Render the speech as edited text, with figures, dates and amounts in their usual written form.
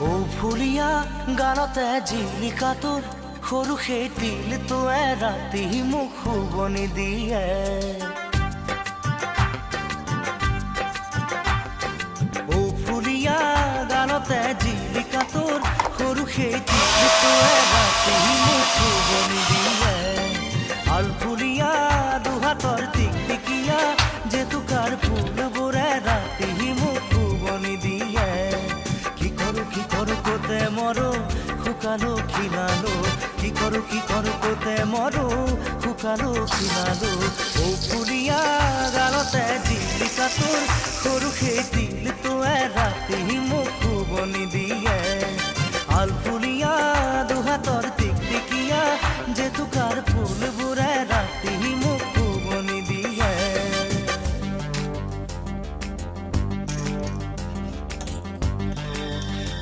ও ফুলিয়া গানতে জিলিকা তোৰ সৰু সেই তিলটোৱে ৰাতি মোক শুবনি দিয়ে। ও ফুলিয়া গানতে জিলিকা তোৰ সৰু সেই তিলটোৱে ৰাতি মোক শুবনি দিয়ে। আলফুলিয়া দুহাতৰ টিকটিকিয়া জেতুকাৰ ফুলবোৰে ৰাতি মোক শুবনি দিয়ে। কি কৰো কোতে মৰো শুকালো খিলালো, কি কৰো কোতে মৰো শুকালো খিলালো। ও ফুলিয়া গালতে জিলিকা তোৰ সৰু সেই তিলটোৱে ৰাতি মোক শুবনি দিয়ে। আলফুলিয়া দুহাতৰ টিকটিকিয়া জেতুকাৰ ফুল